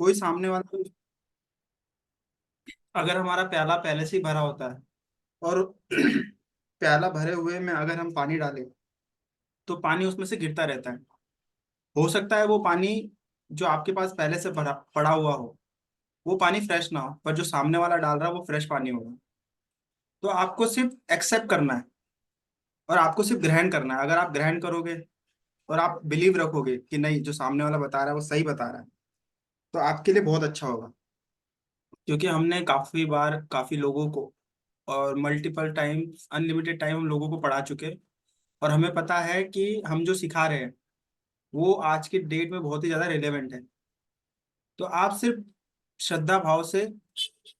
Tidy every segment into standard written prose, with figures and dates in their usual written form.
कोई सामने वाला, अगर हमारा प्याला पहले से ही भरा होता है और प्याला भरे हुए में अगर हम पानी डालें तो पानी उसमें से गिरता रहता है। हो सकता है वो पानी जो आपके पास पहले से भरा पड़ा हुआ हो वो पानी फ्रेश ना हो, पर जो सामने वाला डाल रहा है वो फ्रेश पानी होगा। तो आपको सिर्फ एक्सेप्ट करना है और आपको सिर्फ ग्रहण करना है। अगर आप ग्रहण करोगे और आप बिलीव रखोगे कि नहीं, जो सामने वाला बता रहा है वो सही बता रहा है, तो आपके लिए बहुत अच्छा होगा। क्योंकि हमने काफी बार काफी लोगों को और मल्टीपल टाइम, अनलिमिटेड टाइम हम लोगों को पढ़ा चुके हैं, और हमें पता है कि हम जो सिखा रहे हैं वो आज के डेट में बहुत ही ज्यादा रिलेवेंट है। तो आप सिर्फ श्रद्धा भाव से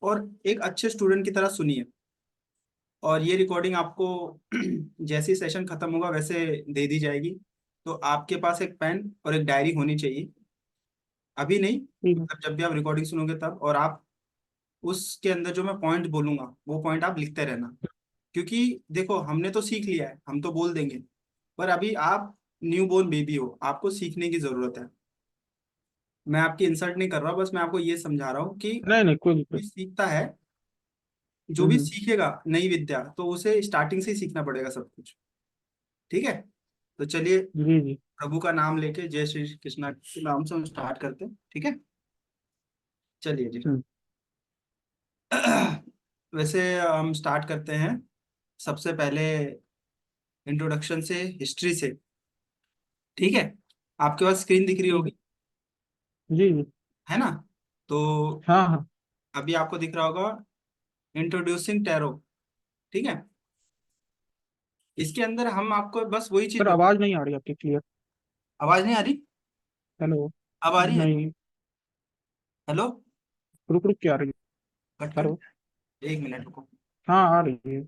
और एक अच्छे स्टूडेंट की तरह सुनिए। और ये रिकॉर्डिंग आपको जैसे ही सेशन खत्म होगा वैसे दे दी जाएगी। तो आपके पास एक पेन और एक डायरी होनी चाहिए। अभी नहीं, ठीक है। मतलब जब भी आप रिकॉर्डिंग सुनोगे तब, और आप उसके अंदर जो मैं पॉइंट बोलूंगा वो पॉइंट आप लिखते रहना। क्योंकि देखो, हमने तो सीख लिया है, हम तो बोल देंगे, पर अभी आप न्यू बोर्न बेबी हो, आपको सीखने की जरूरत है। मैं आपकी इंसल्ट नहीं कर रहा हूँ, बस मैं आपको ये समझा रहा हूँ कि नहीं नहीं, कोई भी दिक्कत। सीखता है, जो भी हम्म। सीखेगा नई विद्या, तो उसे स्टार्टिंग से ही सीखना पड़ेगा सब कुछ। ठीक है, तो चलिए, जी जी। प्रभु का नाम लेके जय श्री कृष्णा के नाम से हम स्टार्ट करते हैं। ठीक है, चलिए जी। हम्म। वैसे हम स्टार्ट करते हैं सबसे पहले इंट्रोडक्शन से, हिस्ट्री से। ठीक है, आपके पास स्क्रीन दिख रही ठीक है। होगी, जी जी। है ना? तो हाँ हाँ। अभी आपको दिख रहा होगा इंट्रोड्यूसिंग टैरो। ठीक है, इसके अंदर हम आपको बस वही चीज सर आवाज नहीं आ रही आपकी क्लियर। आवाज नहीं आ रही? हेलो। अब आ रही है? नहीं। हेलो, रुक रुक क्या आ रही है। Cut cut, hello. एक मिनट रुको। हाँ आ रही है।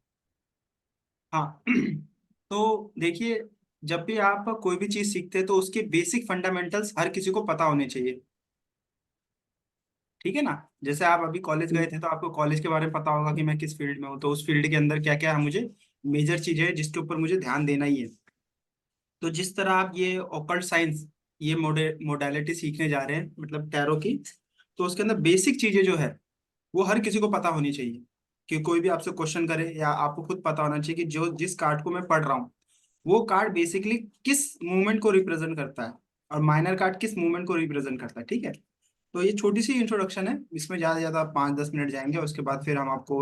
हाँ तो देखिए, जब भी आप कोई भी चीज सीखते हैं तो उसके बेसिक फंडामेंटल्स हर किसी को पता होने चाहिए। ठीक है ना? जैसे आप अभी कॉलेज गए ठीक थे है। तो आपको कॉलेज के बारे में पता होगा कि मैं किस फील्ड में हूँ, तो उस फील्ड के अंदर क्या क्या है, मुझे मेजर चीजें हैं जिसके ऊपर मुझे ध्यान देना ही है। तो जिस तरह आप ये ऑकल्ट साइंस, ये मोडालिटी सीखने जा रहे हैं, मतलब टैरो की, तो उसके अंदर बेसिक चीजें जो है वो हर किसी को पता होनी चाहिए। कि कोई भी आपसे क्वेश्चन करे, या आपको खुद पता होना चाहिए कि जो जिस कार्ड को मैं पढ़ रहा हूँ वो कार्ड बेसिकली किस मूवमेंट को रिप्रेजेंट करता है, और माइनर कार्ड किस मूवमेंट को रिप्रेजेंट करता है। ठीक है, तो ये छोटी सी इंट्रोडक्शन है, इसमें ज्यादा से ज्यादा 5-10 मिनट जाएंगे, उसके बाद फिर हम आपको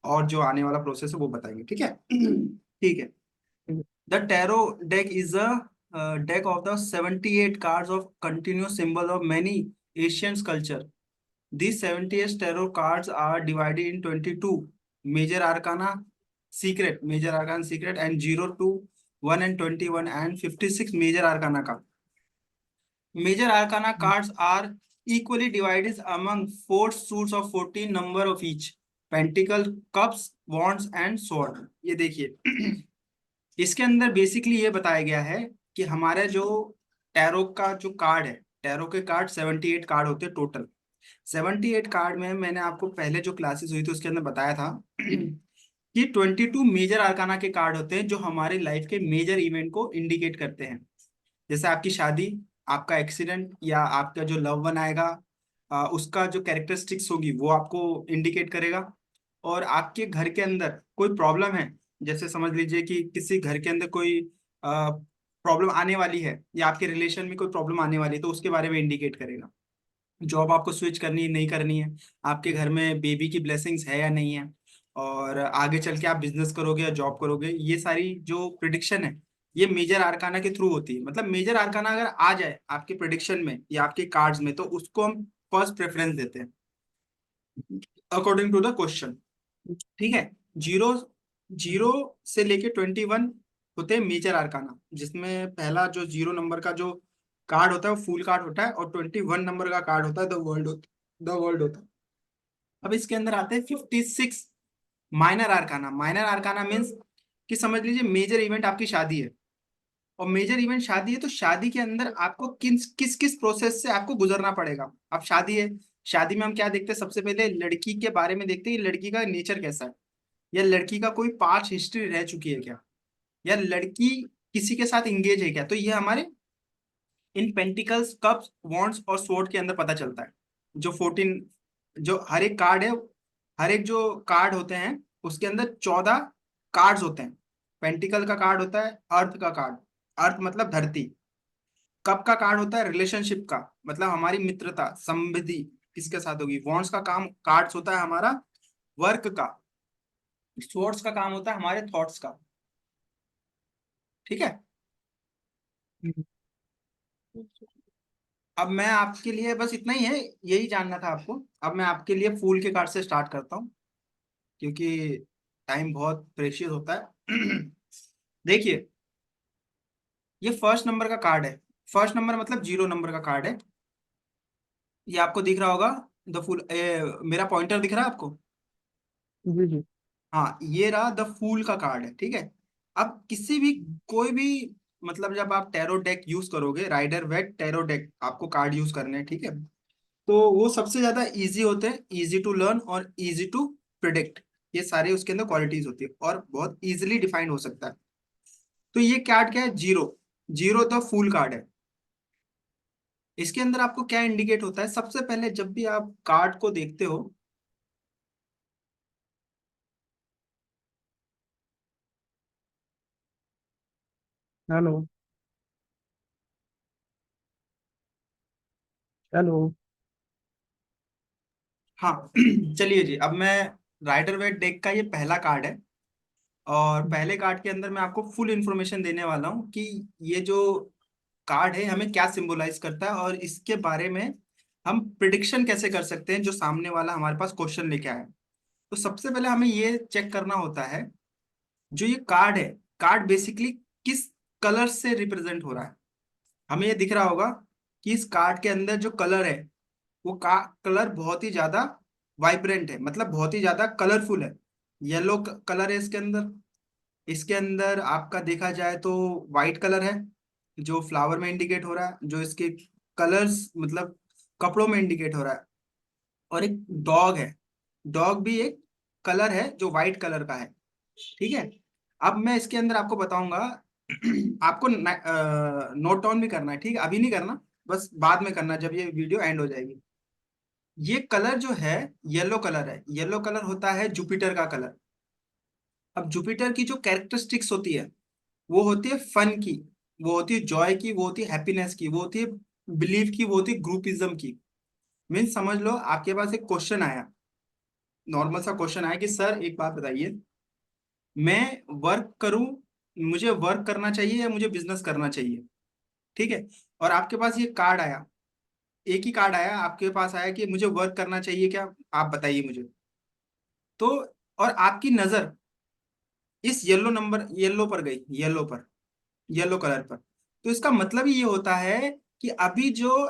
और जो आने वाला प्रोसेस है वो बताएंगे। ठीक है? ठीक है। ठीक है। The tarot deck is a deck of the 78 cards of continuous symbol of many Asian culture. These 78 tarot cards are divided in 22 major arcana, major arcana secret, and 0 to 1 and 21 and 56 major arcana का. Major arcana cards are equally divided among four suits of 14 number of each. Pentacle, cups, wands and sword. ये देखिए, इसके अंदर basically ये बताया गया है कि हमारे जो टैरो का जो कार्ड है, टैरो के कार्ड 78 कार्ड होते हैं टोटल। 78 कार्ड में मैंने आपको पहले जो क्लासेस हुई थी उसके अंदर बताया था कि 22 मेजर आर्काना के कार्ड होते हैं जो हमारे लाइफ के मेजर इवेंट को इंडिकेट करते हैं। जैसे आपकी शादी, आपका एक्सीडेंट, या आपका जो लव वन आएगा, उसका जो कैरेक्टरिस्टिक्स होगी वो आपको इंडिकेट करेगा। और आपके घर के अंदर कोई प्रॉब्लम है, जैसे समझ लीजिए कि किसी घर के अंदर कोई प्रॉब्लम आने वाली है, या आपके रिलेशन में कोई प्रॉब्लम आने वाली है, तो उसके बारे में इंडिकेट करेगा। जॉब आपको स्विच करनी है नहीं करनी है, आपके घर में बेबी की ब्लेसिंग्स है या नहीं है, और आगे चल के आप बिजनेस करोगे या जॉब करोगे, ये सारी जो प्रिडिक्शन है ये मेजर आर्काना के थ्रू होती है। मतलब मेजर आर्काना अगर आ जाए आपके प्रिडिक्शन में या आपके कार्ड्स में, तो उसको हम फर्स्ट प्रेफरेंस देते हैं अकॉर्डिंग टू द क्वेश्चन। ठीक है, जीरो जीरो से लेके 21 होते हैं मेजर आर्काना, जिसमें पहला जो 0 नंबर का जो कार्ड होता है वो फूल कार्ड होता है, और 21 नंबर का कार्ड होता है द वर्ल्ड होता है। अब इसके अंदर आते हैं 56 माइनर आर्काना। माइनर आर्काना मीन्स कि समझ लीजिए मेजर इवेंट आपकी शादी है, और मेजर इवेंट शादी है, तो शादी के अंदर आपको किस किस किस प्रोसेस से आपको गुजरना पड़ेगा। अब शादी है, शादी में हम क्या देखते हैं, सबसे पहले लड़की के बारे में देखते हैं, कि लड़की का नेचर कैसा है, या लड़की का कोई पास्ट हिस्ट्री रह चुकी है क्या, या लड़की किसी के साथ इंगेज है क्या। तो ये हमारे इन पेंटिकल्स, कप्स, वॉन्ड्स और स्वॉर्ड के अंदर पता चलता है। जो 14, जो हर एक कार्ड है, हर एक जो कार्ड होते हैं उसके अंदर 14 कार्ड्स होते हैं। पेंटिकल का कार्ड होता है, अर्थ का कार्ड, अर्थ मतलब धरती। कप का कार्ड होता है रिलेशनशिप का, मतलब हमारी मित्रता समृद्धि किसके साथ होगी। वॉन्ड्स का काम, कार्ड्स होता है हमारा वर्क का। स्वॉर्ड्स का काम होता है हमारे थॉट्स का। ठीक है। हम्म, अब मैं आपके लिए बस इतना ही है, यही जानना था आपको। अब मैं आपके लिए फूल के कार्ड से स्टार्ट करता हूँ, क्योंकि टाइम बहुत प्रेशियस होता है। देखिए, ये फर्स्ट नंबर का कार्ड है। फर्स्ट नंबर मतलब 0 नंबर का कार्ड है। ये आपको दिख रहा होगा, द फूल। मेरा पॉइंटर दिख रहा है आपको? जी जी। हाँ, ये रहा द फूल का कार्ड है। ठीक है। अब किसी भी, कोई भी, मतलब जब आप टैरो डेक यूज करोगे, राइडर वेट टैरो डेक आपको कार्ड यूज करने हैं। ठीक है। तो वो सबसे ज्यादा इजी होते हैं, इजी टू लर्न और इजी टू प्रिडिक्ट। ये सारे उसके अंदर क्वालिटीज होती है और बहुत इजीली डिफाइंड हो सकता है। तो ये कार्ड क्या है? Zero. Zero the fool card है। इसके अंदर आपको क्या इंडिकेट होता है? सबसे पहले जब भी आप कार्ड को देखते हो, हेलो। हेलो। हाँ। चलिए जी, अब मैं, राइडर वेट डेक का ये पहला कार्ड है। और पहले कार्ड के अंदर मैं आपको फुल इंफॉर्मेशन देने वाला हूँ कि ये जो कार्ड है हमें क्या सिंबलाइज करता है, और इसके बारे में हम प्रिडिक्शन कैसे कर सकते हैं जो सामने वाला हमारे पास क्वेश्चन लेके आया है। तो सबसे पहले हमें ये चेक करना होता है, जो ये कार्ड है, कार्ड बेसिकली किस कलर से रिप्रेजेंट हो रहा है। हमें ये दिख रहा होगा कि इस कार्ड के अंदर जो कलर है, वो का कलर बहुत ही ज्यादा वाइब्रेंट है, मतलब बहुत ही ज्यादा कलरफुल है। येलो कलर है इसके अंदर। इसके अंदर आपका देखा जाए तो वाइट कलर है, जो फ्लावर में इंडिकेट हो रहा है, जो इसके कलर्स मतलब कपड़ों में इंडिकेट हो रहा है। और एक डॉग है, डॉग भी एक कलर है जो वाइट कलर का है। ठीक है। अब मैं इसके अंदर आपको बताऊंगा। आपको नोट डाउन भी करना है, ठीक है? अभी नहीं करना, बस बाद में करना जब ये वीडियो एंड हो जाएगी। ये कलर जो है, येलो कलर है। येलो कलर होता है जुपिटर का कलर। अब जुपिटर की जो कैरेक्टरिस्टिक्स होती है, वो होती है फन की, वो होती है जॉय की, वो होती है हैप्पीनेस की, वो होती है बिलीव की, वो होती है ग्रुपिज्म की। मीन्स समझ लो आपके पास एक क्वेश्चन आया, नॉर्मल सा क्वेश्चन आया कि सर एक बात बताइए, मैं वर्क करूं, मुझे वर्क करना चाहिए या मुझे बिजनेस करना चाहिए? ठीक है। और आपके पास ये कार्ड आया, एक ही कार्ड आया आपके पास आया कि मुझे वर्क करना चाहिए क्या, आप बताइए मुझे। तो और आपकी नजर इस येलो पर गई, येलो कलर पर। तो इसका मतलब ही ये होता है कि अभी जो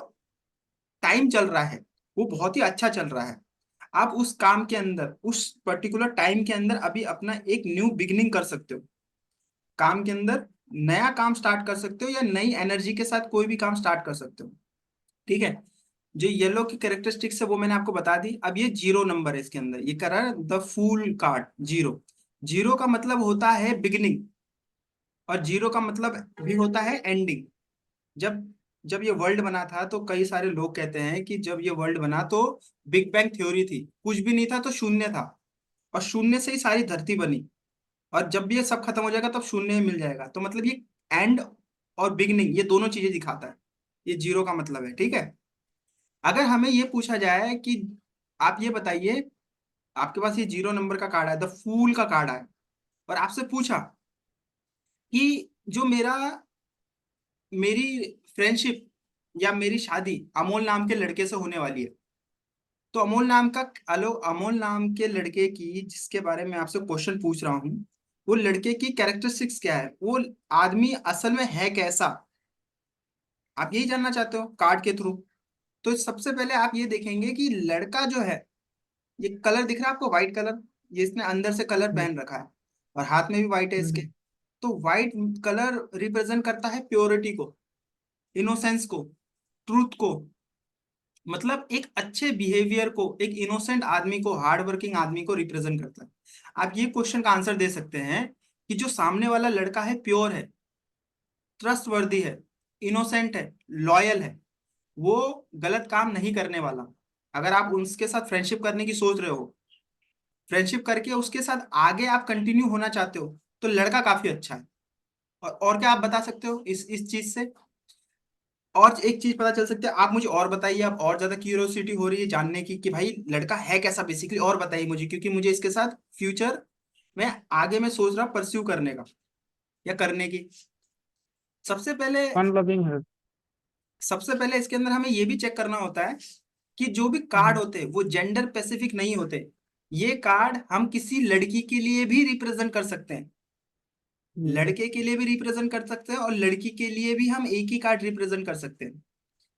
टाइम चल रहा है वो बहुत ही अच्छा चल रहा है। आप उस काम के अंदर, उस पर्टिकुलर टाइम के अंदर अभी अपना एक न्यू बिगिनिंग कर सकते हो। काम के अंदर नया काम स्टार्ट कर सकते हो, या नई एनर्जी के साथ कोई भी काम स्टार्ट कर सकते हो। ठीक है। जो येलो की कैरेक्टरिस्टिक्स है वो मैंने आपको बता दी। अब ये 0 नंबर है, इसके अंदर ये कर रहा है the fool card. Zero, zero का मतलब होता है बिगिनिंग, और जीरो का मतलब भी होता है एंडिंग। जब जब ये वर्ल्ड बना था तो कई सारे लोग कहते हैं कि जब ये वर्ल्ड बना तो बिग बैंग थ्योरी थी, कुछ भी नहीं था तो शून्य था, और शून्य से ही सारी धरती बनी। और जब भी ये सब खत्म हो जाएगा तब शून्य ही मिल जाएगा। तो मतलब ये एंड और बिगनिंग, ये दोनों चीजें दिखाता है। ये जीरो का मतलब है। ठीक है। अगर हमें ये पूछा जाए कि आप ये बताइए, आपके पास ये 0 नंबर का कार्ड है, द फूल का कार्ड है, और आपसे पूछा कि जो मेरी फ्रेंडशिप या मेरी शादी अमोल नाम के लड़के से होने वाली है, तो अमोल नाम के लड़के की, जिसके बारे में आपसे क्वेश्चन पूछ रहा हूँ, वो लड़के की कैरेक्टरिस्टिक्स क्या है, वो आदमी असल में है कैसा, आप यही जानना चाहते हो कार्ड के थ्रू। तो सबसे पहले आप ये देखेंगे कि लड़का जो है, ये कलर दिख रहा है आपको, व्हाइट कलर, ये इसने अंदर से कलर हम्म, पहन रखा है, और हाथ में भी व्हाइट है इसके। हम्म, तो व्हाइट कलर रिप्रेजेंट करता है प्योरिटी को, इनोसेंस को, ट्रूथ को, मतलब एक अच्छे बिहेवियर को, एक इनोसेंट आदमी को, हार्ड वर्किंग आदमी को रिप्रेजेंट करता है। आप ये क्वेश्चन का आंसर दे सकते हैं कि जो सामने वाला लड़का है प्योर है, ट्रस्टवर्दी है, इनोसेंट है, लॉयल है, वो गलत काम नहीं करने वाला। अगर आप उसके साथ फ्रेंडशिप करने की सोच रहे हो, फ्रेंडशिप करके उसके साथ आगे आप कंटिन्यू होना चाहते हो, तो लड़का काफी अच्छा है। और क्या आप बता सकते हो इस चीज से? और एक चीज पता चल सकती है, आप मुझे और बताइए, आप और ज्यादा क्यूरियोसिटी हो रही है जानने की कि भाई लड़का है कैसा बेसिकली, और बताइए मुझे, क्योंकि मुझे इसके साथ फ्यूचर में आगे मैं सोच रहा परस्यू करने का या करने की। सबसे पहले फन लविंग है। सबसे पहले इसके अंदर हमें ये भी चेक करना होता है कि जो भी कार्ड हम्म, होते हैं वो जेंडर स्पेसिफिक नहीं होते। ये कार्ड हम किसी लड़की के लिए भी रिप्रेजेंट कर सकते हैं, हम्म, लड़के के लिए भी रिप्रेजेंट कर सकते हैं, और लड़की के लिए भी हम एक ही कार्ड रिप्रेजेंट कर सकते हैं।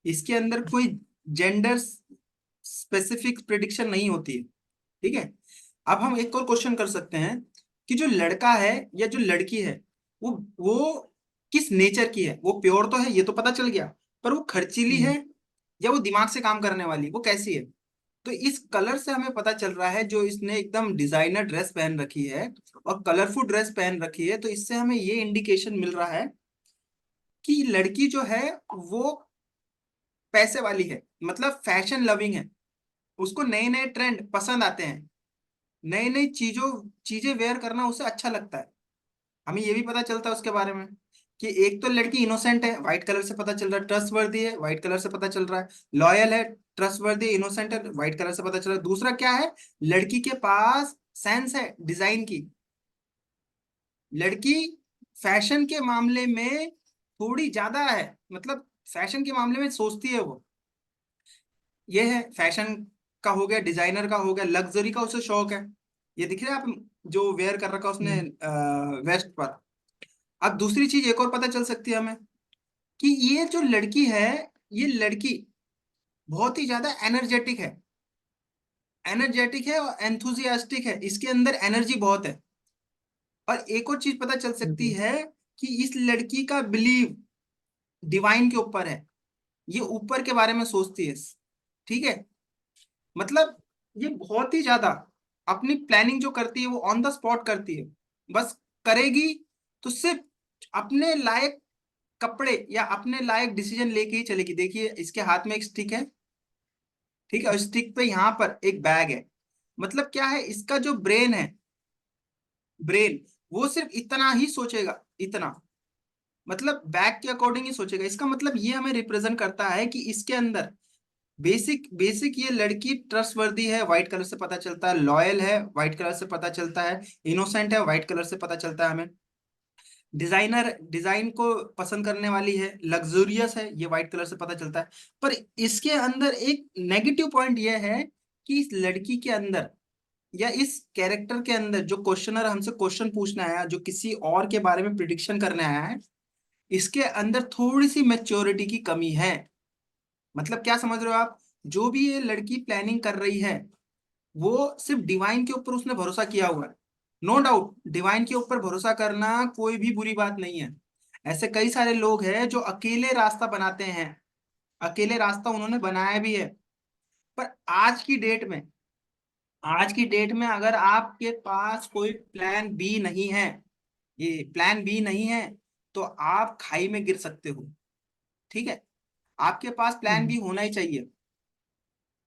इसके अंदर कोई जेंडर स्पेसिफिक प्रिडिक्शन नहीं होती है। ठीक है। अब हम एक और क्वेश्चन कर सकते हैं कि जो लड़का है या जो लड़की है, वो किस नेचर की है। वो प्योर तो है, ये तो पता चल गया, पर वो खर्चीली है हम्म, या वो दिमाग से काम करने वाली, वो कैसी है। तो इस कलर से हमें पता चल रहा है, जो इसने एकदम डिजाइनर ड्रेस पहन रखी है और कलरफुल ड्रेस पहन रखी है, तो इससे हमें ये इंडिकेशन मिल रहा है कि लड़की जो है वो पैसे वाली है, मतलब फैशन लविंग है। उसको नए नए ट्रेंड पसंद आते हैं, नई नई चीजें वेयर करना उसे अच्छा लगता है। हमें ये भी पता चलता है उसके बारे में कि एक तो लड़की इनोसेंट है, व्हाइट कलर से पता चल रहा है, ट्रस्ट वर्दी है, व्हाइट कलर से पता चल रहा है, लॉयल है, ट्रस्ट वर्दी, इनोसेंट है, व्हाइट कलर से पता चल रहा है। दूसरा क्या है, लड़की के पास सेंस है डिजाइन की। लड़की फैशन के मामले में थोड़ी ज्यादा है, मतलब फैशन के मामले में सोचती है वो। ये है फैशन का हो गया, डिजाइनर का हो गया, लग्जरी का उसे शौक है। ये दिख रहा है आप, जो वेयर कर रखा उसने हम्म, वेस्ट पर। अब दूसरी चीज एक और पता चल सकती है हमें कि ये जो लड़की है, ये लड़की बहुत ही ज्यादा एनर्जेटिक है और एंथुजियास्टिक है, इसके अंदर एनर्जी बहुत है। और एक और चीज पता चल सकती हम्म, है कि इस लड़की का बिलीव डिवाइन के ऊपर है, ये ऊपर के बारे में सोचती है। ठीक है। मतलब ये बहुत ही ज्यादा अपनी प्लानिंग जो करती है वो ऑन द स्पॉट करती है, बस करेगी तो सिर्फ अपने लायक कपड़े या अपने लायक डिसीजन लेके ही चलेगी। देखिए इसके हाथ में एक स्टिक है, ठीक है, और स्टिक पे यहाँ पर एक बैग है। मतलब क्या है, इसका जो ब्रेन है, ब्रेन वो सिर्फ इतना ही सोचेगा, इतना, मतलब बैग के अकॉर्डिंग ही सोचेगा। इसका मतलब ये हमें रिप्रेजेंट करता है कि इसके अंदर बेसिक बेसिक ये लड़की ट्रस्टवर्दी है, व्हाइट कलर से पता चलता है, लॉयल है, व्हाइट कलर से पता चलता है, इनोसेंट है, व्हाइट कलर से पता चलता है हमें, डिजाइनर डिजाइन को पसंद करने वाली है, लग्जूरियस है, ये व्हाइट कलर से पता चलता है। पर इसके अंदर एक नेगेटिव पॉइंट ये है कि इस लड़की के अंदर या इस कैरेक्टर के अंदर, जो क्वेश्चनर हमसे क्वेश्चन पूछने आया, जो किसी और के बारे में प्रिडिक्शन करने आया है, इसके अंदर थोड़ी सी मैच्योरिटी की कमी है। मतलब क्या समझ रहे हो आप? जो भी ये लड़की प्लानिंग कर रही है, वो सिर्फ डिवाइन के ऊपर उसने भरोसा किया हुआ है। नो डाउट, डिवाइन के ऊपर भरोसा करना कोई भी बुरी बात नहीं है। ऐसे कई सारे लोग हैं जो अकेले रास्ता बनाते हैं, अकेले रास्ता उन्होंने बनाया भी है। पर आज की डेट में अगर आपके पास कोई प्लान बी नहीं है, ये प्लान बी नहीं है, तो आप खाई में गिर सकते हो। ठीक है। आपके पास प्लान हम्म, बी होना ही चाहिए।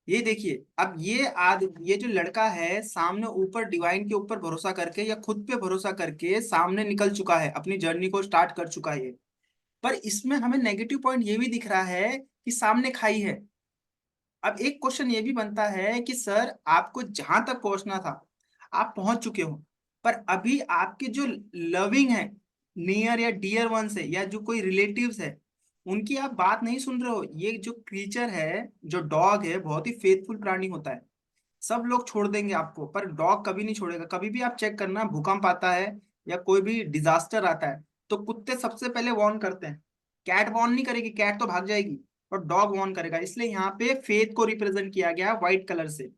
ये देखिए, अब ये जो लड़का है सामने, ऊपर डिवाइन के ऊपर भरोसा करके या खुद पे भरोसा करके सामने निकल चुका है, अपनी जर्नी को स्टार्ट कर चुका है। पर इसमें हमें नेगेटिव पॉइंट ये भी दिख रहा है कि सामने खाई है। अब एक क्वेश्चन ये भी बनता है कि सर, आपको जहां तक पहुंचना था आप पहुंच चुके हो, पर अभी आपके जो लविंग है, नियर या डियर वंस है, या जो कोई रिलेटिव्स है, उनकी आप बात नहीं सुन रहे हो। ये जो क्रीचर है, जो डॉग है, बहुत ही फेथफुल प्राणी होता है। सब लोग छोड़ देंगे आपको, पर डॉग कभी नहीं छोड़ेगा। कभी भी आप चेक करना, भूकंप आता है या कोई भी डिजास्टर आता है, तो कुत्ते सबसे पहले वार्न करते हैं। कैट वार्न नहीं करेगी, कैट तो भाग जाएगी, और डॉग वार्न करेगा। इसलिए यहाँ पे फेथ को रिप्रेजेंट किया गया व्हाइट कलर से।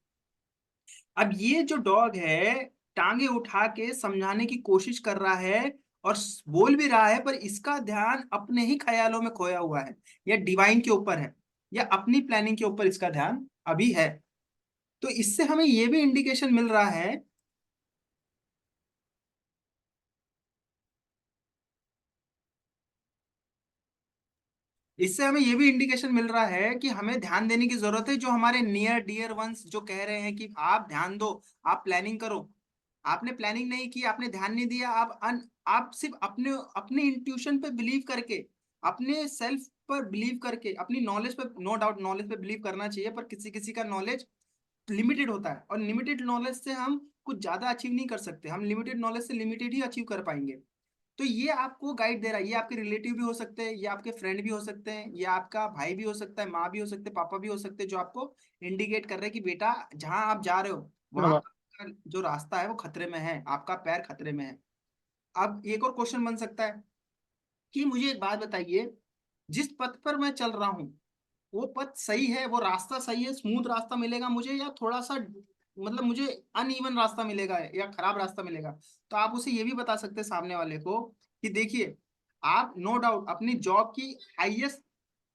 अब ये जो डॉग है, टांगे उठा के समझाने की कोशिश कर रहा है और बोल भी रहा है, पर इसका ध्यान अपने ही ख्यालों में खोया हुआ है, या डिवाइन के ऊपर है, या अपनी प्लानिंग के ऊपर इसका ध्यान अभी है। तो इससे हमें ये भी इंडिकेशन मिल रहा है। इससे हमें ये भी इंडिकेशन मिल रहा है कि हमें ध्यान देने की जरूरत है, जो हमारे नियर डियर वंस जो कह रहे हैं कि आप ध्यान दो, आप प्लानिंग करो। आपने प्लानिंग नहीं की, आपने ध्यान नहीं दिया, आप सिर्फ अपने अपने इंट्यूशन पे बिलीव करके, अपने सेल्फ पर बिलीव करके, अपनी नॉलेज पे, नो डाउट नॉलेज पे बिलीव करना चाहिए, पर किसी किसी का नॉलेज लिमिटेड होता है, और लिमिटेड नॉलेज से हम कुछ ज्यादा अचीव नहीं कर सकते, हम लिमिटेड नॉलेज से लिमिटेड ही अचीव कर पाएंगे। तो ये आपको गाइड दे रहा है, ये आपके रिलेटिव भी हो सकते हैं, ये आपके फ्रेंड भी हो सकते हैं, ये आपका भाई भी हो सकता है, माँ भी हो सकते हैं, पापा भी हो सकते हैं, जो आपको इंडिकेट कर रहे हैं कि बेटा जहां आप जा रहे हो वहां हाँ, का जो रास्ता है वो खतरे में है, आपका पैर खतरे में है। अब एक और क्वेश्चन बन सकता है कि मुझे एक बात बताइए, जिस पथ पर मैं चल रहा हूँ वो पथ सही है, वो रास्ता सही है, स्मूथ रास्ता मिलेगा मुझे, या थोड़ा सा मतलब मुझे अनइवन रास्ता मिलेगा या खराब रास्ता मिलेगा। तो आप उसे ये भी बता सकते हैं सामने वाले को कि देखिए, आप नो डाउट अपनी जॉब की हाईएस्ट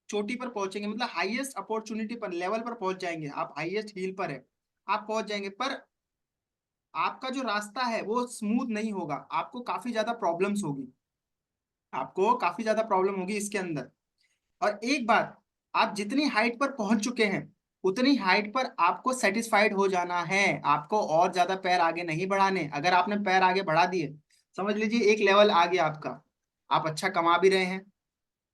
चोटी पर पहुंचेंगे, मतलब हाईएस्ट अपॉर्चुनिटी पर, लेवल पर पहुंच जाएंगे, आप हाईएस्ट हील पर है, आप पहुंच जाएंगे, पर आपका जो रास्ता है वो स्मूथ नहीं होगा, आपको काफी ज्यादा प्रॉब्लम्स होगी, आपको काफी ज्यादा प्रॉब्लम होगी इसके अंदर। और एक बात, आप जितनी हाइट पर पहुंच चुके हैं उतनी हाइट पर आपको सेटिस्फाइड हो जाना है, आपको और ज्यादा पैर आगे नहीं बढ़ाने। अगर आपने पैर आगे बढ़ा दिए, समझ लीजिए एक लेवल आ गया आपका, आप अच्छा कमा भी रहे हैं,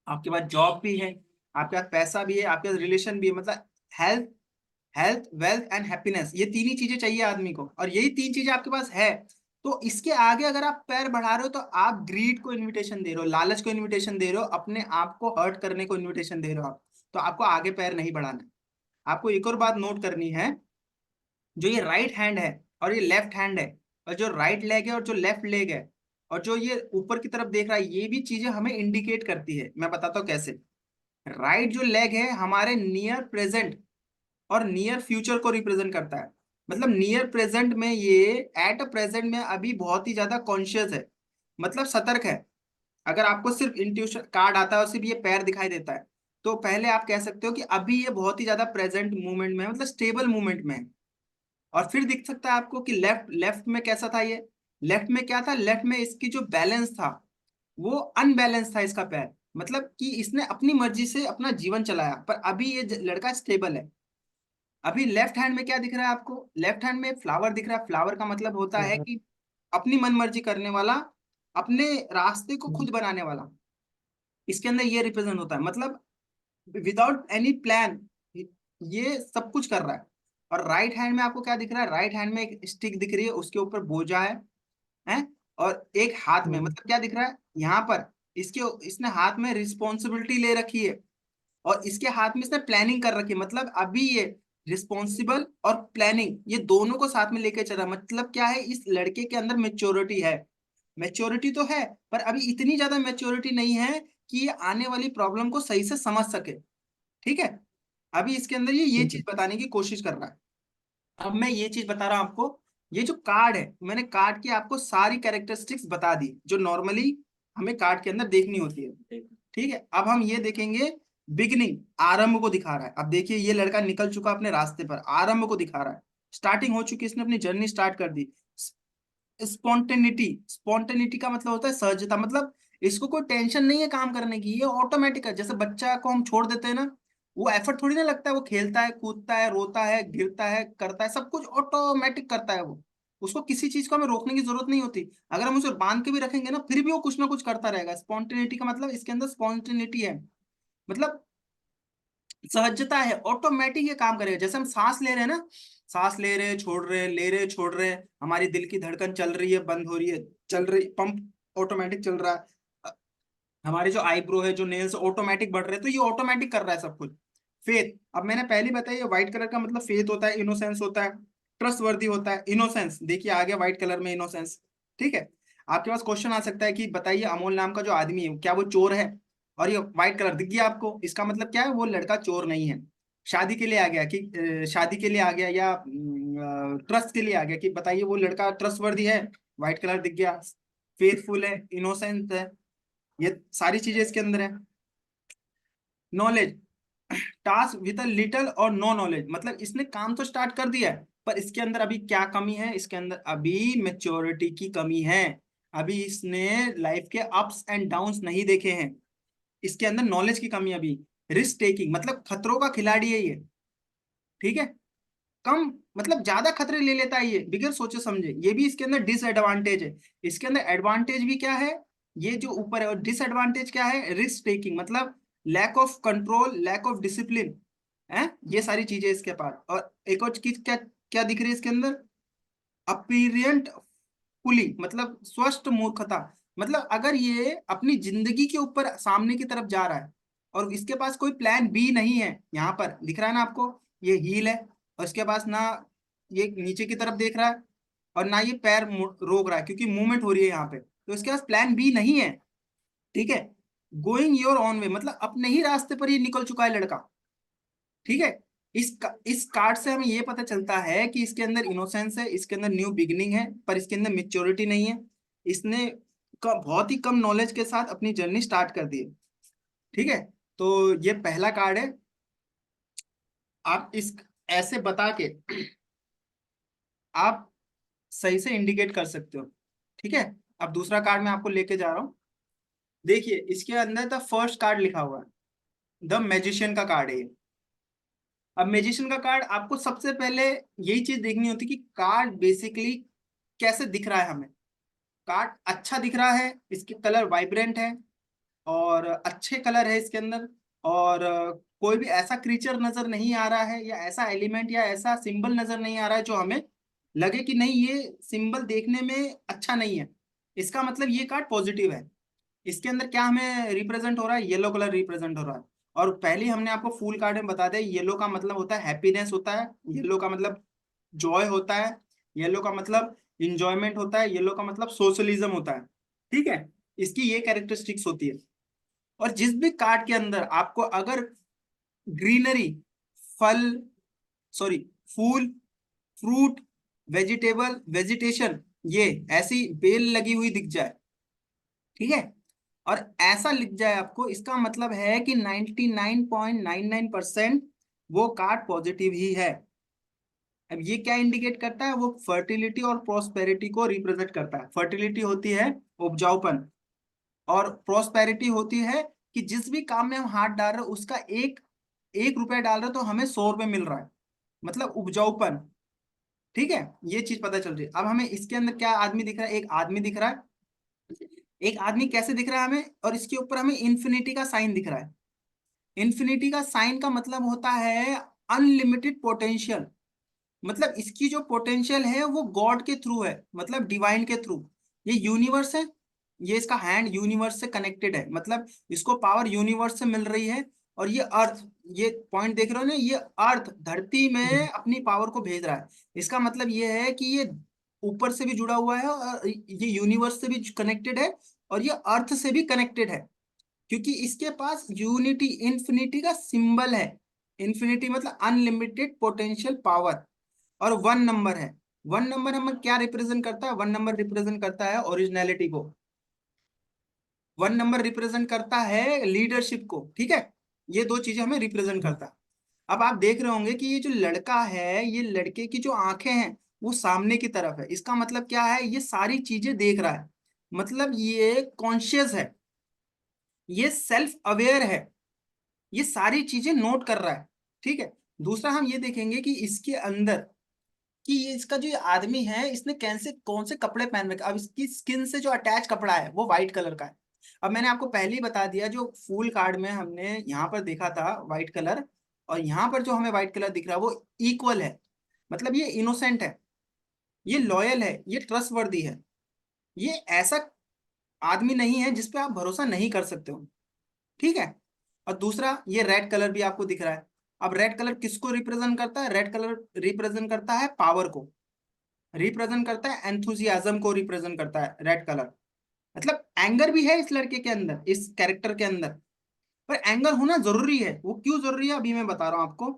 आपके पास जॉब भी है, आपके पास पैसा भी है, आपके पास रिलेशन भी है, मतलब health, health wealth and happiness, ये तीन ही चीजें चाहिए आदमी को, और यही तीन चीजें आपके पास है। तो इसके आगे अगर आप पैर बढ़ा रहे हो तो आप ग्रीड को इनविटेशन दे रहे हो, लालच को इनविटेशन दे रहे हो, अपने आप को हर्ट करने को इनविटेशन दे रहे हो आप। तो आपको आगे पैर नहीं बढ़ाना है। आपको एक और बात नोट करनी है, जो ये राइट हैंड है और ये लेफ्ट हैंड है, और जो राइट लेग है और जो लेफ्ट लेग है, और जो ये ऊपर की तरफ देख रहा है, ये भी चीजें हमें इंडिकेट करती है। मैं बताता हूँ कैसे। राइट जो लेग है हमारे नियर प्रेजेंट और नियर फ्यूचर को रिप्रेजेंट करता है। मतलब नियर प्रेजेंट में ये एट अ प्रेजेंट में अभी बहुत ही ज्यादा कॉन्शियस है, मतलब सतर्क है। अगर आपको सिर्फ इंट्यूशन कार्ड आता है और सिर्फ ये पैर दिखाई देता है, तो पहले आप कह सकते हो कि अभी ये बहुत ही ज्यादा प्रेजेंट मूवमेंट में है, मतलब स्टेबल मूवमेंट में है। और फिर दिख सकता है आपको कि लेफ्ट, लेफ्ट में कैसा था ये, लेफ्ट में क्या था, लेफ्ट में इसकी जो बैलेंस था वो अनबैलेंस था इसका पैर, मतलब कि इसने अपनी मर्जी से अपना जीवन चलाया, पर अभी ये लड़का स्टेबल है। अभी लेफ्ट हैंड में क्या दिख रहा है आपको, लेफ्ट हैंड में फ्लावर दिख रहा है, फ्लावर का मतलब होता है हाँ, कि अपनी मन मर्जी करने वाला, अपने रास्ते को खुद बनाने वाला, इसके अंदर ये रिप्रेजेंट होता है, मतलब विदाउट एनी प्लान ये सब कुछ कर रहा है। और राइट हैंड में आपको क्या दिख रहा है, राइट हैंड में एक स्टिक दिख रही है, उसके ऊपर बोझा है, और एक हाथ में, मतलब क्या दिख रहा है यहाँ पर, इसके इसने हाथ में रिस्पॉन्सिबिलिटी ले रखी है, और इसके हाथ में इसने प्लानिंग कर रखी है, मतलब अभी ये रिस्पॉन्सिबल और प्लानिंग ये दोनों को साथ में लेके चल रहा है। मतलब क्या है, इस लड़के के अंदर मेच्योरिटी है, मेच्योरिटी तो है, पर अभी इतनी ज्यादा मेच्योरिटी नहीं है कि ये आने वाली प्रॉब्लम को सही से समझ सके। ठीक है, अभी इसके अंदर ये ठीक है। चीज बताने की कोशिश कर रहा है। अब मैं ये चीज बता रहा हूं आपको, ये जो कार्ड है, मैंने कार्ड की आपको सारी कैरेक्टरिस्टिक्स बता दी जो नॉर्मली हमें कार्ड के अंदर देखनी होती है। ठीक है, अब हम ये देखेंगे, बिगिनिंग, आरंभ को दिखा रहा है। अब देखिए ये लड़का निकल चुका अपने रास्ते पर, आरंभ को दिखा रहा है, स्टार्टिंग हो चुकी, इसने अपनी जर्नी स्टार्ट कर दी। स्पॉन्टेनिटी, स्पॉन्टेनिटी का मतलब होता है सहजता, मतलब इसको कोई टेंशन नहीं है काम करने की, ये ऑटोमेटिक है, जैसे बच्चा को हम छोड़ देते हैं ना, वो एफर्ट थोड़ी ना लगता है, वो खेलता है, कूदता है, रोता है, गिरता है, करता है, सब कुछ ऑटोमेटिक करता है वो, उसको किसी चीज को हमें रोकने की जरूरत नहीं होती। अगर हम उसे बांध के भी रखेंगे ना फिर भी वो कुछ ना कुछ करता रहेगा। स्पॉन्टेनिटी का मतलब इसके अंदर स्पॉन्टेनिटी है, मतलब सहजता है, ऑटोमेटिक ये काम करेगा। जैसे हम सांस ले रहे हैं ना, सांस ले रहे हैं, छोड़ रहे हैं, ले रहे हैं, छोड़ रहे हैं, हमारी दिल की धड़कन चल रही है, बंद हो रही है, चल रही, पंप ऑटोमेटिक चल रहा है, हमारे जो आईब्रो है, जो नेल्स ऑटोमेटिक बढ़ रहे हैं, तो ये ऑटोमेटिक कर रहा है सब कुछ। फेथ, अब मैंने पहले बताया व्हाइट कलर का मतलब फेथ होता है, इनोसेंस होता है, ट्रस्ट वर्दी होता है, इनोसेंस देखिए आ गया व्हाइट कलर में, इनोसेंस। ठीक है, आपके पास क्वेश्चन आ सकता है कि बताइए अमोल नाम का जो आदमी है क्या वो चोर है, और ये व्हाइट कलर दिख गया आपको, इसका मतलब क्या है, वो लड़का चोर नहीं है। शादी के लिए आ गया कि शादी के लिए आ गया, या ट्रस्ट के लिए आ गया कि बताइए वो लड़का ट्रस्टवर्दी है, व्हाइट कलर दिख गया, फेथफुल है, इनोसेंट है, ये सारी चीजें इसके अंदर है। Knowledge, task with a little और नो नॉलेज, मतलब इसने काम तो स्टार्ट कर दिया है, पर इसके अंदर अभी क्या कमी है, इसके अंदर अभी मेच्योरिटी की कमी है, अभी इसने लाइफ के अप्स एंड डाउन्स नहीं देखे हैं। इसके अंदर नॉलेज की कमी अभी, रिस्क टेकिंग मतलब खतरों का खिलाड़ी है ये, ठीक है, कम मतलब ज्यादा खतरे ले लेता है ये बिगर सोचे समझे, ये भी इसके अंदर डिसएडवांटेज है। इसके अंदर एडवांटेज भी क्या है, ये जो ऊपर है, और डिसएडवांटेज क्या है, रिस्क टेकिंग मतलब lack of control, lack of discipline है, ये सारी चीजें इसके पास। और एक और चीज क्या क्या दिख रही है इसके अंदर, अपीरियंट पुली मतलब स्वस्थ मूर्खता, मतलब अगर ये अपनी जिंदगी के ऊपर सामने की तरफ जा रहा है और इसके पास कोई प्लान बी नहीं है, यहाँ पर दिख रहा है ना आपको, ये हील है और इसके पास ना ये नीचे की तरफ देख रहा है और ना ये पैर रोक रहा है क्योंकि मूवमेंट हो रही है यहाँ पे, तो इसके पास प्लान बी नहीं है, ठीक है, गोइंग योर ऑन वे मतलब अपने ही रास्ते पर ये निकल चुका है लड़का, ठीक है। इस कार्ड से हमें ये पता चलता है कि इसके अंदर इनोसेंस है, इसके अंदर न्यू बिगिनिंग है, पर इसके अंदर मेच्योरिटी नहीं है। इसने बहुत ही कम नॉलेज के साथ अपनी जर्नी स्टार्ट कर दी है, ठीक है। तो ये पहला कार्ड है, आप इस ऐसे बता के आप सही से इंडिकेट कर सकते हो, ठीक है। अब दूसरा कार्ड मैं आपको लेके जा रहा हूँ, देखिए इसके अंदर द फर्स्ट कार्ड लिखा हुआ है, द मैजिशियन का कार्ड है ये। अब मैजिशियन का कार्ड आपको सबसे पहले यही चीज देखनी होती है कि कार्ड बेसिकली कैसे दिख रहा है हमें, कार्ड अच्छा दिख रहा है, इसके कलर वाइब्रेंट है और अच्छे कलर है इसके अंदर, और कोई भी ऐसा क्रीचर नजर नहीं आ रहा है या ऐसा एलिमेंट या ऐसा सिंबल नजर नहीं आ रहा है जो हमें लगे कि नहीं ये सिंबल देखने में अच्छा नहीं है, इसका मतलब ये कार्ड पॉजिटिव है। इसके अंदर क्या हमें रिप्रेजेंट हो रहा है, येलो कलर रिप्रेजेंट हो रहा है। और पहले हमने आपको फूल कार्ड में बता दिया, येलो का मतलब होता है हैप्पीनेस होता है, येलो का मतलब जॉय होता है, येलो का मतलब इंजॉयमेंट होता है, येलो का मतलब सोशलिज्म होता है, ठीक है, इसकी ये कैरेक्टरिस्टिक्स होती है। और जिस भी कार्ड के अंदर आपको अगर ग्रीनरी, फल, सॉरी, फूल, फ्रूट, वेजिटेबल, वेजिटेशन, ये ऐसी बेल लगी हुई दिख जाए, ठीक है, और ऐसा लिख जाए आपको, इसका मतलब है कि 99.99% वो कार्ड पॉजिटिव ही है। अब ये क्या इंडिकेट करता है, वो फर्टिलिटी और प्रोस्पेरिटी को रिप्रेजेंट करता है। फर्टिलिटी होती है उपजाऊपन, और प्रोस्पेरिटी होती है कि जिस भी काम में हम हाथ डाल रहे हैं उसका एक एक रुपया डाल रहे हैं तो हमें 100 रुपये मिल रहा है, मतलब उपजाऊपन, ठीक है, ये चीज पता चल रही है। अब हमें इसके अंदर क्या आदमी दिख रहा है, एक आदमी दिख रहा है, एक आदमी कैसे दिख रहा है हमें, और इसके ऊपर हमें इन्फिनिटी का साइन दिख रहा है। इन्फिनिटी का साइन का मतलब होता है अनलिमिटेड पोटेंशियल, मतलब इसकी जो पोटेंशियल है वो गॉड के थ्रू है, मतलब डिवाइन के थ्रू। ये यूनिवर्स है, ये इसका हैंड यूनिवर्स से कनेक्टेड है, मतलब इसको पावर यूनिवर्स से मिल रही है। और ये अर्थ, ये पॉइंट देख रहे हो ना, ये अर्थ धरती में अपनी पावर को भेज रहा है, इसका मतलब ये है कि ये ऊपर से भी जुड़ा हुआ है और ये यूनिवर्स से भी कनेक्टेड है और ये अर्थ से भी कनेक्टेड है, क्योंकि इसके पास यूनिटी इन्फिनिटी का सिंबल है। इन्फिनिटी मतलब अनलिमिटेड पोटेंशियल पावर, और वन नंबर है। वन नंबर हमें क्या रिप्रेजेंट करता है, वन नंबर रिप्रेजेंट करता है ओरिजिनलिटी को, वन नंबर रिप्रेजेंट करता है लीडरशिप को, ठीक है, ये दो चीजें हमें रिप्रेजेंट करता है। अब आप देख रहे होंगे कि ये जो लड़का है, ये लड़के की जो आंखें हैं वो सामने की तरफ है, इसका मतलब क्या है, ये सारी चीजें देख रहा है, मतलब ये कॉन्शियस है, ये सेल्फ अवेयर है, ये सारी चीजें नोट कर रहा है, ठीक है। दूसरा हम ये देखेंगे कि इसके अंदर कि ये इसका जो ये आदमी है इसने कैसे कौन से कपड़े पहन रखे, अब इसकी स्किन से जो अटैच कपड़ा है वो व्हाइट कलर का है। अब मैंने आपको पहले ही बता दिया, जो फूल कार्ड में हमने यहाँ पर देखा था व्हाइट कलर, और यहाँ पर जो हमें व्हाइट कलर दिख रहा है वो इक्वल है, मतलब ये इनोसेंट है, ये लॉयल है, ये ट्रस्टवर्दी है, ये ऐसा आदमी नहीं है जिसपे आप भरोसा नहीं कर सकते हो, ठीक है। और दूसरा ये रेड कलर भी आपको दिख रहा है। अब रेड कलर किसको रिप्रेजेंट करता है, रेड कलर रिप्रेजेंट करता है पावर को, रिप्रेजेंट करता है एंथुजियाज्म को, रिप्रेजेंट करता है रेड कलर, मतलब एंगर भी है इस लड़के के अंदर, इस कैरेक्टर के अंदर, पर एंगर होना जरूरी है, वो क्यों जरूरी है अभी मैं बता रहा हूं आपको।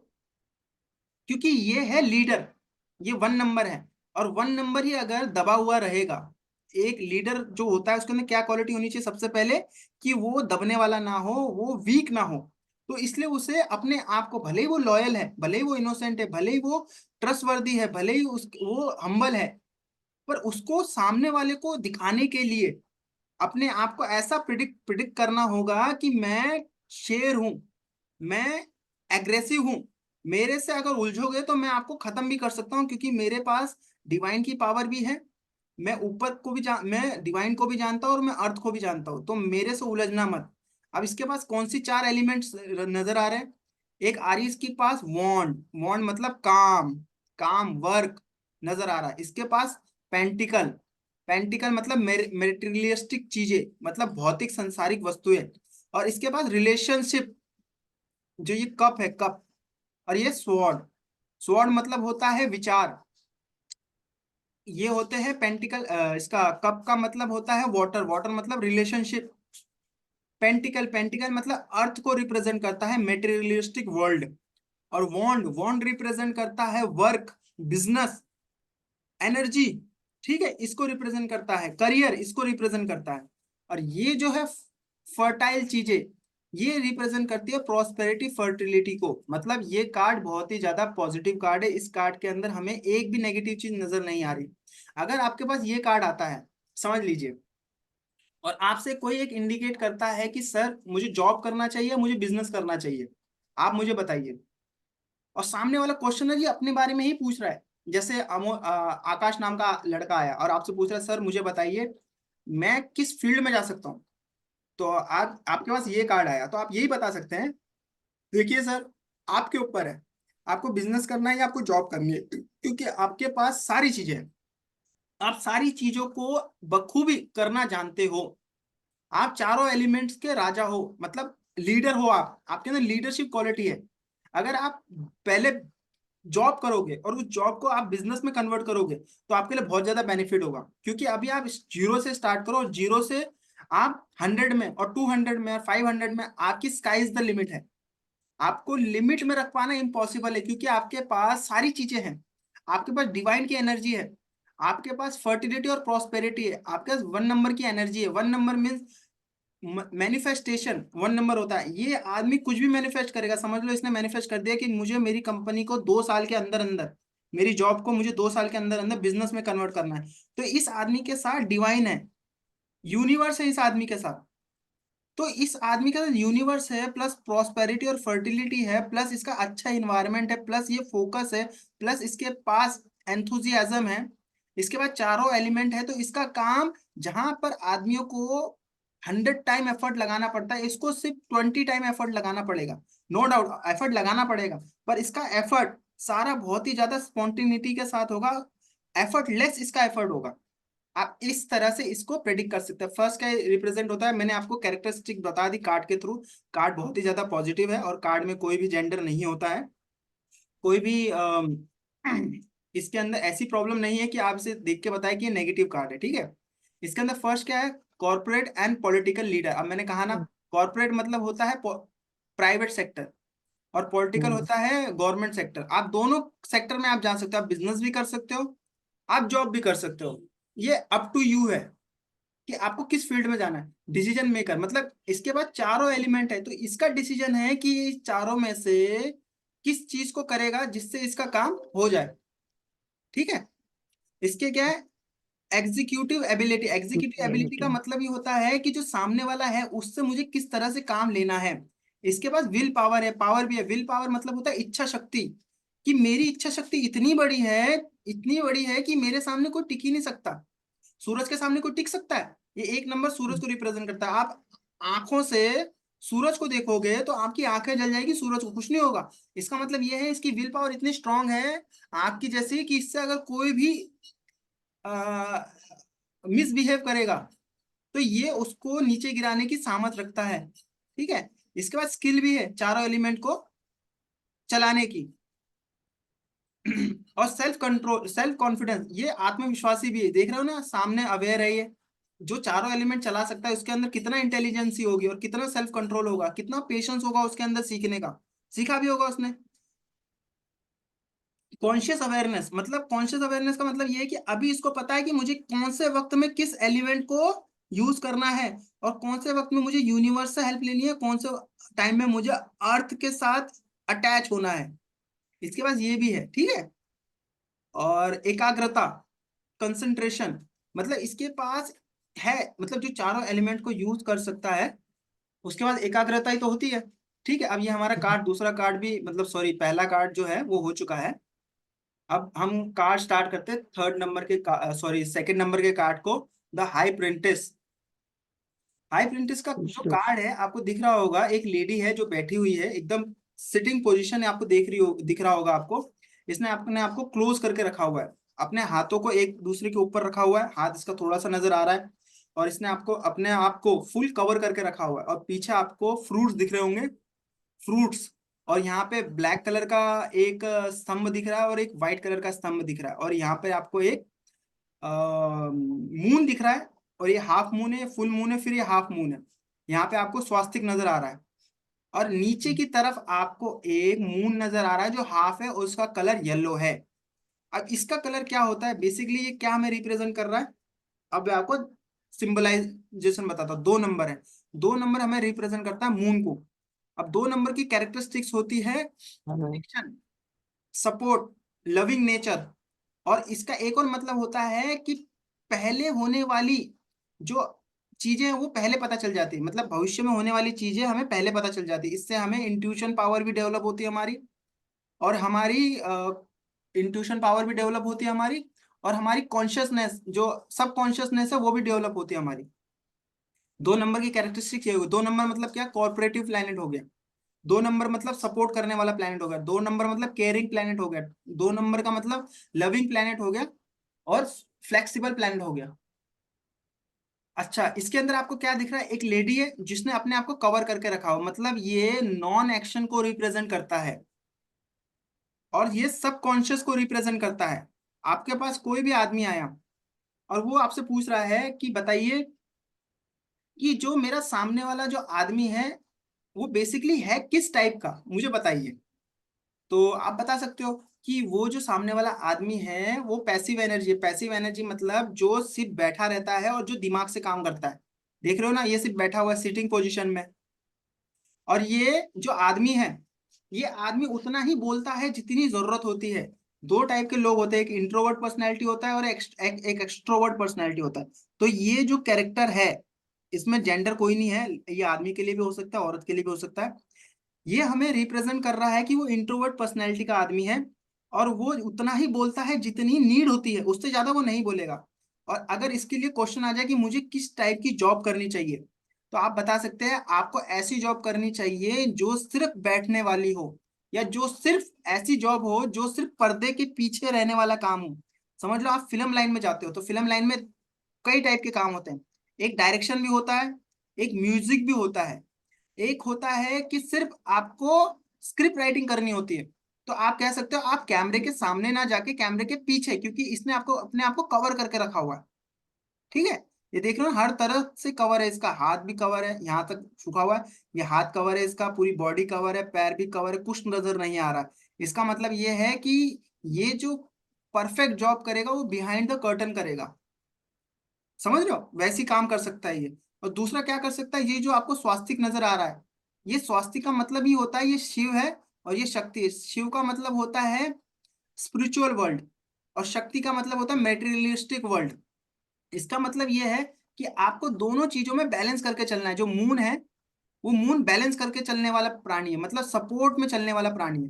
क्योंकि ये है लीडर, ये वन नंबर है, और वन नंबर ही अगर दबा हुआ रहेगा, एक लीडर जो होता है उसके अंदर क्या क्वालिटी होनी चाहिए सबसे पहले, कि वो दबने वाला ना हो, वो वीक ना हो। तो इसलिए उसे अपने आप को, भले ही वो लॉयल है, भले ही वो इनोसेंट है, भले ही वो ट्रस्टवर्दी है, भले ही वो हम्बल है, पर उसको सामने वाले को दिखाने के लिए अपने आप को ऐसा प्रिडिक्ट करना होगा कि मैं शेर हूं, मैं एग्रेसिव हूं, मेरे से अगर उलझोगे तो मैं आपको खत्म भी कर सकता हूं, क्योंकि मेरे पास डिवाइन की पावर भी है। मैं डिवाइन को भी जानता हूं और मैं अर्थ को भी जानता हूं, तो मेरे से उलझना मत। अब इसके पास कौन सी चार एलिमेंट्स नजर आ रहे हैं? एक आ रही है इसके पास वॉन्ड, वॉन्ड मतलब काम, काम वर्क नजर आ रहा है। इसके पास पेंटिकल, पेंटिकल मतलब मेटेरियलिस्टिक चीजें, मतलब भौतिक सांसारिक वस्तुएं। और इसके पास रिलेशनशिप, जो ये कप है कप। और ये स्वॉर्ड, स्वॉर्ड मतलब होता है विचार। ये होते हैं पेंटिकल, इसका कप का मतलब होता है वाटर, वाटर मतलब रिलेशनशिप। पेंटिकल, पेंटिकल मतलब अर्थ को रिप्रेजेंट करता है, मेटेरियलिस्टिक वर्ल्ड। और वॉन्ड, वॉन्ड रिप्रेजेंट करता है वर्क, बिजनेस, एनर्जी। ठीक है, इसको रिप्रेजेंट करता है करियर, इसको रिप्रेजेंट करता है। और ये जो है फर्टाइल चीजें, ये रिप्रेजेंट करती है प्रॉस्पेरिटी, फर्टिलिटी को। मतलब ये कार्ड बहुत ही ज्यादा पॉजिटिव कार्ड है। इस कार्ड के अंदर हमें एक भी नेगेटिव चीज नजर नहीं आ रही। अगर आपके पास ये कार्ड आता है, समझ लीजिए, और आपसे कोई एक इंडिकेट करता है कि सर मुझे जॉब करना चाहिए, मुझे बिजनेस करना चाहिए, आप मुझे बताइए। और सामने वाला क्वेश्चनर ये अपने बारे में ही पूछ रहा है। जैसे आकाश नाम का लड़का आया और आपसे पूछ रहा है, सर मुझे बताइए मैं किस फील्ड में जा सकता हूँ। तो आज आपके पास ये कार्ड आया, तो आप यही बता सकते हैं, देखिए सर, आपके ऊपर है, आपको बिजनेस करना है या आपको जॉब करनी है, क्योंकि आपके पास सारी चीजें हैं, आप सारी चीजों को बखूबी करना जानते हो। आप चारों एलिमेंट्स के राजा हो, मतलब लीडर हो, आप, आपके अंदर लीडरशिप क्वालिटी है। अगर आप पहले जॉब करोगे और उस जॉब को आप बिजनेस में कन्वर्ट करोगे, तो आपके लिए बहुत ज्यादा बेनिफिट होगा। क्योंकि अभी आप जीरो से स्टार्ट करो, और जीरो से आप 100 में और 200 में और 500 में, आपकी स्काई इज द लिमिट है। आपको लिमिट में रख पाना इम्पॉसिबल है, क्योंकि आपके पास सारी चीजें हैं। आपके पास डिवाइन की एनर्जी है, आपके पास फर्टिलिटी और प्रॉस्पेरिटी है, आपके पास 1 नंबर की एनर्जी है। 1 नंबर मीन्स मैनिफेस्टेशन, 1 नंबर होता है। ये आदमी कुछ भी मैनिफेस्ट करेगा, समझ लो इसने मैनिफेस्ट कर दिया कि मुझे मेरी कंपनी को 2 साल के अंदर अंदर, मेरी जॉब को मुझे 2 साल के अंदर अंदर बिजनेस में कन्वर्ट करना है। तो इस आदमी के साथ डिवाइन है, यूनिवर्स है इस आदमी के साथ। तो इस आदमी के साथ यूनिवर्स है, प्लस प्रॉस्पेरिटी और फर्टिलिटी है, प्लस इसका अच्छा इन्वायरमेंट है, प्लस ये फोकस है, प्लस इसके पास एंथुजियाज्म है। इसके बाद चारों एलिमेंट है, तो इसका काम, जहां पर आदमियों को 100 टाइम एफर्ट लगाना पड़ता है, इसको सिर्फ 20 टाइम एफर्ट लगाना पड़ेगा। नो डाउट एफर्ट लगाना पड़ेगा, पर इसका एफर्ट सारा बहुत ही ज्यादा स्पॉन्टेनिटी के साथ होगा, एफर्ट लेस इसका एफर्ट होगा। आप इस तरह से इसको प्रेडिक्ट कर सकते हैं। फर्स्ट का रिप्रेजेंट होता है, मैंने आपको कैरेक्टरिस्टिक बता दी कार्ड के थ्रू। कार्ड बहुत ही ज्यादा पॉजिटिव है, और कार्ड में कोई भी जेंडर नहीं होता है, कोई भी इसके अंदर ऐसी प्रॉब्लम नहीं है कि आप इसे देख के बताए कि ये नेगेटिव कार्ड है। ठीक है, इसके अंदर फर्स्ट क्या है, कॉर्पोरेट एंड पॉलिटिकल लीडर। अब मैंने कहा ना, कॉर्पोरेट मतलब होता है प्राइवेट सेक्टर, और पॉलिटिकल हम्म, होता है गवर्नमेंट सेक्टर। आप दोनों सेक्टर में आप जा सकते हो, आप बिजनेस भी कर सकते हो, आप जॉब भी कर सकते हो। ये अप टू यू है कि आपको किस फील्ड में जाना है। डिसीजन मेकर मतलब इसके बाद चारों एलिमेंट है, तो इसका डिसीजन है कि इस चारों में से किस चीज को करेगा जिससे इसका काम हो जाए। ठीक है, इसके क्या है, एग्जीक्यूटिव एबिलिटी। एग्जीक्यूटिव एबिलिटी का हम्म, मतलब ये होता है कि जो सामने वाला है उससे मुझे किस तरह से काम लेना है। इसके पास विल पावर है, पावर भी है। विल पावर मतलब होता है इच्छा शक्ति, कि मेरी इच्छा शक्ति इतनी बड़ी है, इतनी बड़ी है कि मेरे सामने कोई टिक ही नहीं सकता। सूरज के सामने कोई टिक सकता है? ये 1 नंबर सूरज को रिप्रेजेंट करता है। आप आंखों से सूरज को देखोगे तो आपकी आंखें जल जाएगी, सूरज को कुछ नहीं होगा। इसका मतलब ये है इसकी विल पावर इतनी स्ट्रांग है, आंख की जैसी, कि इससे अगर कोई भी मिसबिहेव करेगा तो ये उसको नीचे गिराने की सामर्थ रखता है। ठीक है, इसके बाद स्किल भी है चारों एलिमेंट को चलाने की। और सेल्फ कंट्रोल, सेल्फ कॉन्फिडेंस, ये आत्मविश्वासी भी है। देख रहे हो ना, सामने अवेयर है ये, जो चारों एलिमेंट चला सकता है उसके अंदर कितना इंटेलिजेंसी होगी, और कितना सेल्फ कंट्रोल होगा, कितना पेशेंस होगा उसके अंदर सीखने का, सीखा भी होगा उसने। कॉन्शियस अवेयरनेस, मतलब कॉन्शियस अवेयरनेस का मतलब ये है कि अभी इसको पता है कि मुझे कौन से वक्त में किस एलिमेंट को यूज करना है, और कौन से वक्त में मुझे यूनिवर्स से हेल्प लेनी है, कौन से टाइम में मुझे अर्थ के साथ अटैच होना है। इसके पास ये भी है। ठीक है, और एकाग्रता, कंसंट्रेशन, मतलब इसके पास है, मतलब जो चारों एलिमेंट को यूज कर सकता है। उसके बाद एकाग्रता ही तो होती है। ठीक है, अब ये हमारा कार्ड, दूसरा कार्ड भी, मतलब सॉरी, पहला कार्ड जो है वो हो चुका है। अब हम कार्ड स्टार्ट करते हैं थर्ड नंबर के, सॉरी सेकंड नंबर के कार्ड को, द हाई प्रिंटेस। हाई प्रिंटेस का जो Useless. कार्ड है आपको दिख रहा होगा, एक लेडी है जो बैठी हुई है, एकदम सिटिंग पोजीशन है, आपको देख रही हो, दिख रहा होगा आपको। इसने अपने आप को क्लोज करके रखा हुआ है, अपने हाथों को एक दूसरे के ऊपर रखा हुआ है, हाथ इसका थोड़ा सा नजर आ रहा है, और इसने आपको अपने आप को फुल कवर करके रखा हुआ है। और पीछे आपको फ्रूट्स दिख रहे होंगे, फ्रूट्स। और यहाँ पे ब्लैक कलर का एक स्तंभ दिख रहा है, और एक व्हाइट कलर का स्तंभ दिख रहा है, और यहाँ पे आपको एक मून दिख रहा है। और ये हाफ मून है, फुल मून है, फिर ये हाफ मून है। यहाँ पे आपको स्वास्तिक नजर आ रहा है, और नीचे की तरफ आपको एक मून नजर आ रहा है जो हाफ है, और उसका कलर येलो है। अब इसका कलर क्या होता है, बेसिकली ये क्या हमें रिप्रेजेंट कर रहा है, अब मैं आपको सिंबलाइजेशन बताता हूँ। 2 नंबर है, 2 नंबर हमें रिप्रेजेंट करता है मून को। अब 2 नंबर की कैरेक्टरिस्टिक्स होती है हाँ, एडिक्शन, सपोर्ट, लविंग नेचर। और इसका एक और मतलब होता है कि पहले होने वाली जो चीजें हैं वो पहले पता चल जाती है, मतलब भविष्य में होने वाली चीजें हमें पहले पता चल जाती है। इससे हमें इंट्यूशन पावर भी डेवलप होती है हमारी, और हमारी इंट्यूशन पावर भी डेवलप होती है हमारी, और हमारी कॉन्शियसनेस, जो सब कॉन्शियसनेस है वो भी डेवलप होती है हमारी। 2 नंबर की कैरेक्टरिस्टिक ये होगी। 2 नंबर मतलब क्या, कॉर्पोरेटिव प्लैनेट हो गया। 2 नंबर मतलब सपोर्ट करने वाला प्लैनेट हो गया। 2 नंबर मतलब केयरिंग प्लैनेट हो गया। 2 नंबर का मतलब लविंग प्लैनेट हो गया, और फ्लेक्सिबल प्लैनेट हो गया। अच्छा, इसके अंदर आपको क्या दिख रहा है, एक लेडी है जिसने अपने आप को कवर करके रखा हो, मतलब ये नॉन एक्शन को रिप्रेजेंट करता है, और ये सब कॉन्शियस को रिप्रेजेंट करता है। आपके पास कोई भी आदमी आया, और वो आपसे पूछ रहा है कि बताइए कि जो मेरा सामने वाला जो आदमी है वो बेसिकली है किस टाइप का, मुझे बताइए। तो आप बता सकते हो कि वो जो सामने वाला आदमी है वो पैसिव एनर्जी है। पैसिव एनर्जी मतलब जो सिर्फ बैठा रहता है और जो दिमाग से काम करता है। देख रहे हो ना, ये सिर्फ बैठा हुआ है सिटिंग पोजीशन में। और ये जो आदमी है, ये आदमी उतना ही बोलता है जितनी जरूरत होती है। 2 टाइप के लोग होते हैं, एक इंट्रोवर्ट पर्सनैलिटी होता है, और एक एक्सट्रोवर्ट पर्सनैलिटी होता है। तो ये जो कैरेक्टर है, इसमें जेंडर कोई नहीं है, ये आदमी के लिए भी हो सकता है, औरत के लिए भी हो सकता है। ये हमें रिप्रेजेंट कर रहा है कि वो इंट्रोवर्ट पर्सनैलिटी का आदमी है, और वो उतना ही बोलता है जितनी नीड होती है, उससे ज्यादा वो नहीं बोलेगा। और अगर इसके लिए क्वेश्चन आ जाए कि मुझे किस टाइप की जॉब करनी चाहिए, तो आप बता सकते हैं आपको ऐसी जॉब करनी चाहिए जो सिर्फ बैठने वाली हो, या जो सिर्फ ऐसी जॉब हो जो सिर्फ पर्दे के पीछे रहने वाला काम हो। समझ लो आप फिल्म लाइन में जाते हो, तो फिल्म लाइन में कई टाइप के काम होते हैं। एक डायरेक्शन भी होता है, एक म्यूजिक भी होता है, एक होता है कि सिर्फ आपको स्क्रिप्ट राइटिंग करनी होती है। तो आप कह सकते हो आप कैमरे के सामने ना जाके कैमरे के पीछे, क्योंकि इसने आपको अपने आप को कवर करके रखा हुआ है। ठीक है, ये देख रहे हो हर तरह से कवर है, इसका हाथ भी कवर है, यहाँ तक झुका हुआ है। ये हाथ कवर है, इसका पूरी बॉडी कवर है, पैर भी कवर है, कुछ नजर नहीं आ रहा। इसका मतलब ये है कि ये जो परफेक्ट जॉब करेगा वो बिहाइंड द कर्टन करेगा। समझ रहे हो, वैसी काम कर सकता है ये। और दूसरा क्या कर सकता है, ये जो आपको स्वास्तिक नजर आ रहा है, ये स्वास्तिक का मतलब ही होता है ये शिव है, और ये शक्ति है। शिव का मतलब होता है स्पिरिचुअल वर्ल्ड, और शक्ति का मतलब होता है मेटेरियलिस्टिक वर्ल्ड। इसका मतलब ये है कि आपको दोनों चीजों में बैलेंस करके चलना है। जो मून है, वो मून बैलेंस करके चलने वाला प्राणी है, मतलब सपोर्ट में चलने वाला प्राणी है,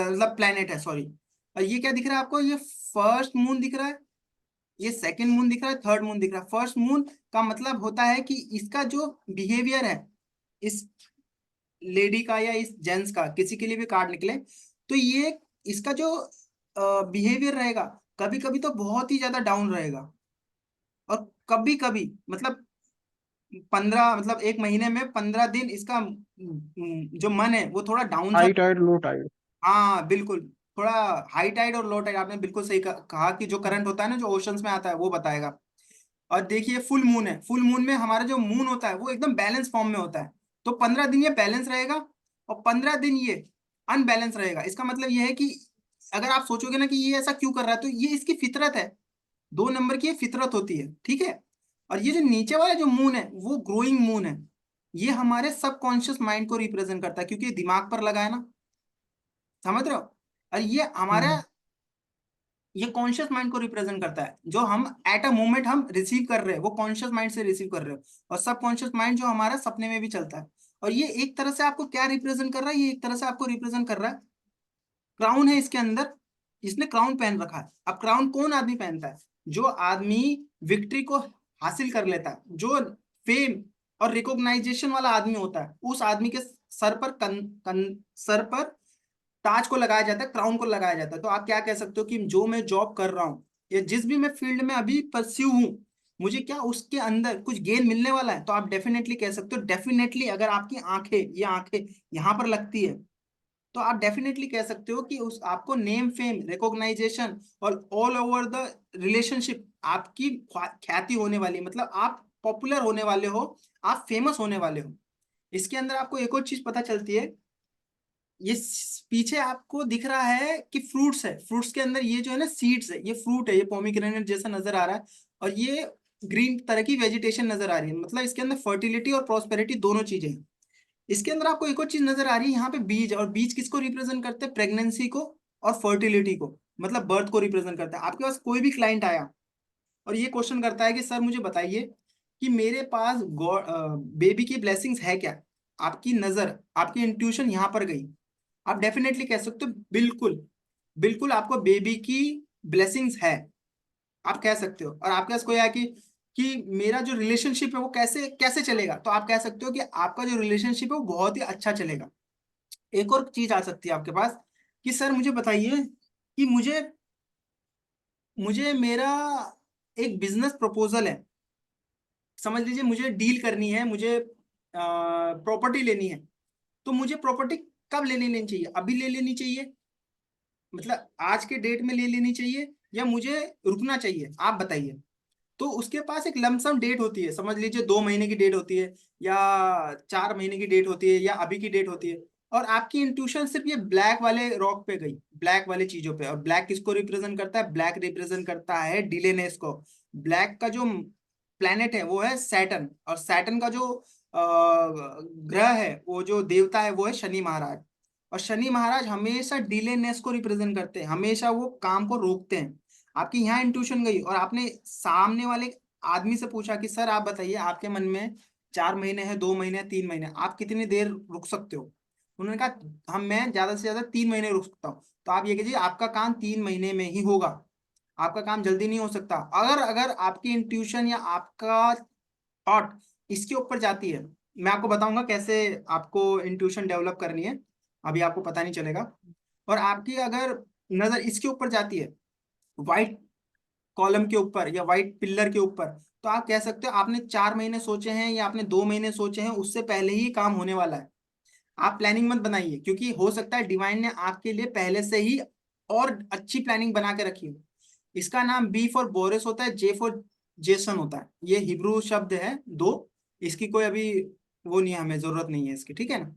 मतलब प्लेनेट है, सॉरी। और ये क्या दिख रहा है आपको, ये फर्स्ट मून दिख रहा है, ये सेकंड मून दिख रहा है, थर्ड मून दिख रहा है। फर्स्ट मून का मतलब होता है कि इसका जो बिहेवियर है, इस लेडी का या इस जेंट्स का, किसी के लिए भी कार्ड निकले, तो ये इसका जो बिहेवियर रहेगा, कभी कभी तो बहुत ही ज्यादा डाउन रहेगा, और कभी कभी मतलब 15, मतलब एक महीने में 15 दिन इसका जो मन है वो थोड़ा डाउन सा। High tide low tide. हाँ बिल्कुल, थोड़ा हाई टाइड और लो टाइड, आपने बिल्कुल सही कहा कि जो करंट होता है ना, जो ओशंस में आता है वो बताएगा। और देखिए फुल मून है, फुल मून में हमारा जो मून होता है वो एकदम बैलेंस फॉर्म में होता है। तो 15 दिन ये बैलेंस रहेगा, और 15 दिन ये अनबैलेंस रहेगा। इसका मतलब ये है कि अगर आप सोचोगे ना कि ये ऐसा क्यों कर रहा है, तो ये इसकी फितरत है। 2 नंबर की ये फितरत होती है, ठीक है। और ये जो नीचे वाला जो मून है वो ग्रोइंग मून है। ये हमारे सबकॉन्शियस माइंड को रिप्रेजेंट करता है, क्योंकि ये दिमाग पर लगा है ना। समझ रहे हो, और ये हमारा ये कॉन्शियस माइंड को रिप्रेजेंट करता है, जो हम एट अ मोमेंट हम रिसीव कर रहे हैं वो कॉन्शियस माइंड से रिसीव कर रहे हो, और सब कॉन्शियस माइंड जो हमारा सपने में भी चलता है। और ये एक तरह से आपको क्या रिप्रेजेंट कर रहा है, ये एक तरह से आपको रिप्रेजेंट कर रहा है, क्राउन है इसके अंदर, इसने क्राउन पहन रखा है। अब क्राउन कौन आदमी पहनता है? जो आदमी विक्ट्री को हासिल कर लेता है, जो फेम और रिकॉग्नाइजेशन वाला आदमी होता है, उस आदमी के सर पर सर पर ताज को लगाया जाता है, क्राउन को लगाया जाता है। तो आप क्या कह सकते हो कि जो मैं जॉब कर रहा हूँ या जिस भी मैं फील्ड में अभी परस्यू हूँ, मुझे क्या उसके अंदर कुछ गेन मिलने वाला है? तो आप डेफिनेटली कह सकते हो, डेफिनेटली अगर आपकी आंखें, ये आंखें यहाँ पर लगती है, तो आप डेफिनेटली कह सकते हो कि उस आपको नेम, फेम, रिकॉग्नाइजेशन और ऑल ओवर द रिलेशनशिप आपकी ख्याति होने वाली है, मतलब आप पॉपुलर होने वाले हो, आप फेमस होने वाले हो। इसके अंदर आपको एक और चीज पता चलती है, ये पीछे आपको दिख रहा है कि फ्रूट्स है, फ्रूट्स के अंदर ये जो है ना सीड्स है, ये फ्रूट है, ये पोमीग्रेनेट जैसा नजर आ रहा है, और ये ग्रीन तरह की वेजिटेशन नजर आ रही है, मतलब इसके अंदर फर्टिलिटी और प्रॉस्पेरिटी दोनों चीजें हैं। इसके अंदर आपको एक और चीज नजर आ रही है, यहाँ पे बीज, और बीज किसको रिप्रेजेंट करते हैं? प्रेगनेंसी को और फर्टिलिटी को, मतलब बर्थ को रिप्रेजेंट करता है। आपके पास कोई भी क्लाइंट आया और ये क्वेश्चन करता है कि सर मुझे बताइए कि मेरे पास बेबी की ब्लेसिंग्स है क्या, आपकी नजर, आपकी इंट्यूशन यहाँ पर गई, आप डेफिनेटली कह सकते हो बिल्कुल, बिल्कुल आपको बेबी की ब्लेसिंग्स है, आप कह सकते हो। और आपके पास कोई आया कि मेरा जो रिलेशनशिप है वो कैसे कैसे चलेगा, तो आप कह सकते हो कि आपका जो रिलेशनशिप है वो बहुत ही अच्छा चलेगा। एक और चीज आ सकती है आपके पास कि सर मुझे बताइए कि मुझे मुझे मेरा एक बिजनेस प्रपोजल है, समझ लीजिए मुझे डील करनी है, मुझे प्रॉपर्टी लेनी है, तो मुझे प्रॉपर्टी कब ले लेनी चाहिए? अभी ले लेनी चाहिए, मतलब आज के डेट में ले लेनी चाहिए, या मुझे रुकना चाहिए? आप बताइए। तो उसके पास एक लमसम डेट होती है, समझ लीजिए 2 महीने की डेट होती है, या 4 महीने की डेट होती है, या अभी की डेट होती है। और आपकी इंट्यूशन सिर्फ ये ब्लैक वाले रॉक पे गई, ब्लैक वाले चीजों पे, और ब्लैक किसको रिप्रेजेंट करता है? ब्लैक रिप्रेजेंट करता है डिलेनेस को। ब्लैक का जो प्लेनेट है वो है सैटर्न, और सैटर्न का जो ग्रह है, वो जो देवता है वो है शनि महाराज। और शनि महाराज हमेशा डिलेनेस को रिप्रेजेंट करते हैं, हमेशा वो काम को रोकते हैं। आपकी यहाँ इंट्यूशन गई और आपने सामने वाले आदमी से पूछा कि सर आप बताइए, आपके मन में 4 महीने है, 2 महीने है, 3 महीने, आप कितनी देर रुक सकते हो? उन्होंने कहा हम मैं ज्यादा से ज्यादा 3 महीने रुक सकता हूँ। तो आप ये कीजिए, आपका काम 3 महीने में ही होगा, आपका काम जल्दी नहीं हो सकता। अगर अगर आपकी इंट्यूशन या आपका थॉट इसके ऊपर जाती है, मैं आपको बताऊंगा कैसे आपको इंट्यूशन डेवलप करनी है, अभी आपको पता नहीं चलेगा। और आपकी अगर नजर इसके ऊपर जाती है, व्हाइट कॉलम के ऊपर या व्हाइट पिलर के ऊपर, तो आप कह सकते हो आपने 4 महीने सोचे हैं या आपने 2 महीने सोचे हैं, उससे पहले ही काम होने वाला है। आप प्लानिंग मत बनाइए, क्योंकि हो सकता है डिवाइन ने आपके लिए पहले से ही और अच्छी प्लानिंग बना के रखी हो। इसका नाम बी फॉर बोरस होता है, जे फॉर जेसन होता है, ये हिब्रू शब्द है दो, इसकी कोई अभी वो नहीं है, हमें जरूरत नहीं है इसकी, ठीक है ना?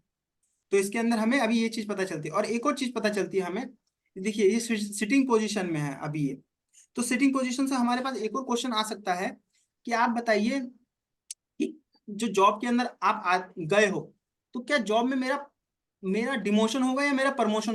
तो इसके अंदर हमें अभी ये चीज पता चलती है, और एक और चीज पता चलती है हमें। देखिए ये सिटिंग पोजीशन में है अभी ये, तो सिटिंग पोजीशन से हमारे पास एक और क्वेश्चन आ सकता है कि आप बताइए कि जो जॉब के अंदर आप गए हो, तो क्या जॉब में मेरा मेरा डिमोशन होगा या मेरा प्रमोशन